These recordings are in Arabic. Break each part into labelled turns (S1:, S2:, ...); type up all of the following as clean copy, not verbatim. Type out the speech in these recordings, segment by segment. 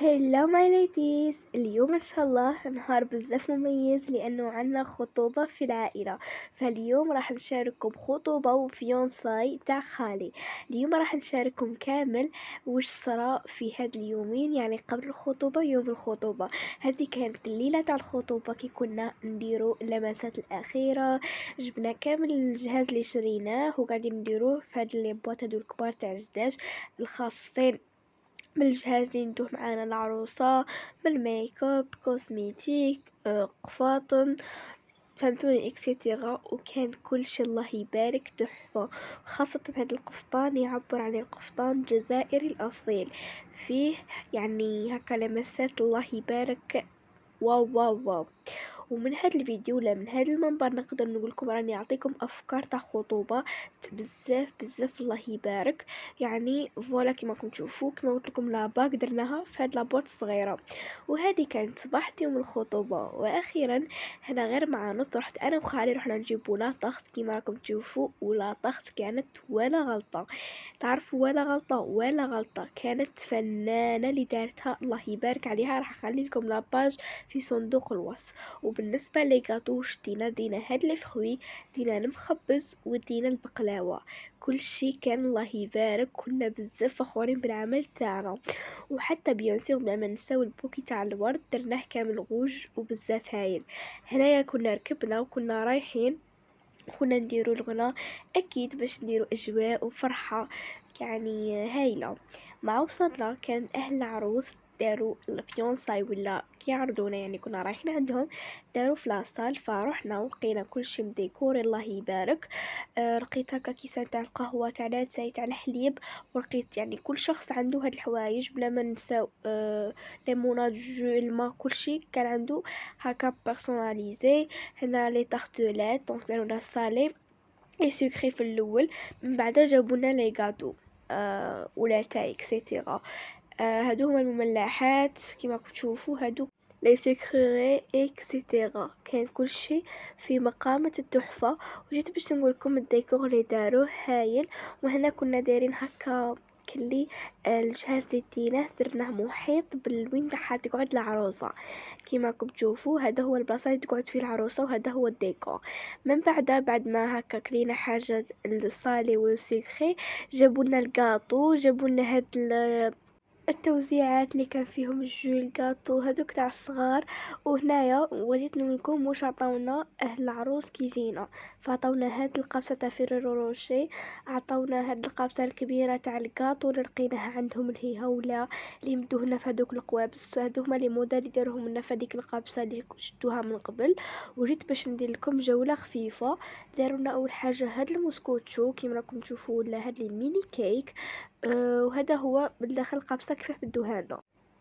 S1: هلو ماي ليديز، اليوم ان شاء الله نهار بزاف مميز لانه عنا خطوبة في العائلة. فاليوم راح نشارككم خطوبة وفيونساي تاع خالي. اليوم راح نشارككم كامل وش صرا في هاد اليومين، يعني قبل الخطوبة يوم الخطوبة. هذه كانت الليلة تاع الخطوبة كي كنا نديرو اللمسات الاخيرة. جبنا كامل الجهاز اللي شريناه وقاعدين نديروه في هاد لي بواط هادو الكبار تاع الزداج الخاصين بالجهاز اللي ندوه معانا العروسة، بالميك اب، كوسميتيك، قفاطن، فهمتوني اكسيتيرا. وكان كل شي الله يبارك تحفة، خاصة هذا القفطان يعبر عن القفطان الجزائري الأصيل. فيه يعني هكا لمسات الله يبارك. واو واو واو. ومن هذا الفيديو ولا من هذا المنبر نقدر نقول لكم راني اعطيكم افكار تاع خطوبه بزاف بزاف الله يبارك. يعني فوالا كما راكم تشوفوا، كما قلت لكم لاباك درناها في هاد لابوط صغيره. وهذه كانت صباح يوم الخطوبه. واخيرا هنا غير مع نط رحت انا وخالي رحنا نجيبوا لاطخت كما راكم تشوفوا. ولاطخت كانت ولا غلطه، تعرفوا ولا غلطة ولا غلطة، كانت فنانة اللي دارتها الله يبارك عليها. راح اخلي لكم لاباج في صندوق الوصف. وبالنسبة لي قاطوش دينا هاد الفخوي، دينا المخبز ودينا البقلاوة. كل شي كان الله يبارك، كنا بزاف فخورين بالعمل تاعنا. وحتى بيونسي بلا ما نساو البوكي تاع الورد درناه كامل غوج وبزاف هايل. هنايا كنا ركبنا وكنا رايحين، كنا نديرو الغنا اكيد باش نديرو اجواء وفرحة يعني هايلة. مع وصلنا كان اهل العروس داروا الفيونساي ولا كيعرضونا، يعني كنا رايحين عندهم داروا في لاصال. فروحنا ولقينا كل شي مديكور الله يبارك. لقيت هكا كيسان تاع القهوه تاع لاتاي تاع الحليب. ولقيت يعني كل شخص عنده هاد الحوايج بلا ما نساو ليموناد جو الماء، كل شي كان عنده هكا بيرسوناليزي. هنا لي طارتولات دونك دارونا صالي اي سكري في الاول، من بعد جابونا لي غاتو ولا تاي اكسيتيرا. هادو هما المملحات كيما راكم تشوفوا، هادو لي سكري اكسيتيرا. كان كل شيء في مقامة التحفة. وجيت باش نقولكم الديكور اللي داروه هايل. وهنا كنا دايرين هكا كلي الجهاز اللي ديناه درناه محيط بالوين راح تقعد العروسة. كيما راكم تشوفوا هذا هو البلاصه اللي تقعد فيه العروسه وهذا هو الديكور. من بعد ما هكا كلينا حاجه الصالي والسكري، جابولنا الكاطو، جابولنا هاد التوزيعات اللي كان فيهم الجو الكاطو هذوك تاع الصغار. وهنايا وليت نقولكم واش عطاونا اهل العروس كي جينا. فعطاونا هاد القبصه تاع فيريرو روشي، عطاونا هاد القبصه الكبيره تاع الكاطو اللي لقيناها عندهم اللي هي ولا اللي يمدوهنا في هذوك القوابس. هادو هما لي موديل اللي داروهم لنا في هذيك القبصه اللي شدوها من قبل. وجيت باش ندير لكم جوله خفيفه. دارونا اول حاجه هاد الموسكوتشو كيما راكم تشوفوا، ولا هاد الميني كيك. وهذا هو بالداخل قبصة كيف بدوها.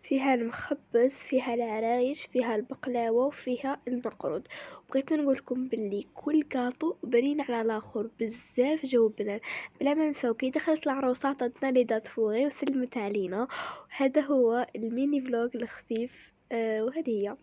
S1: فيها المخبز، فيها العرايش، فيها البقلاوة، وفيها المقرود. بغيت نقولكم باللي كل كاطو بنين على الاخر بزاف جاوبنا. بلا ما نساو كي دخلت العروسة عطاتنا لي دات فوغي وسلمت علينا. هذا هو الميني فلوج الخفيف. وهذه هي.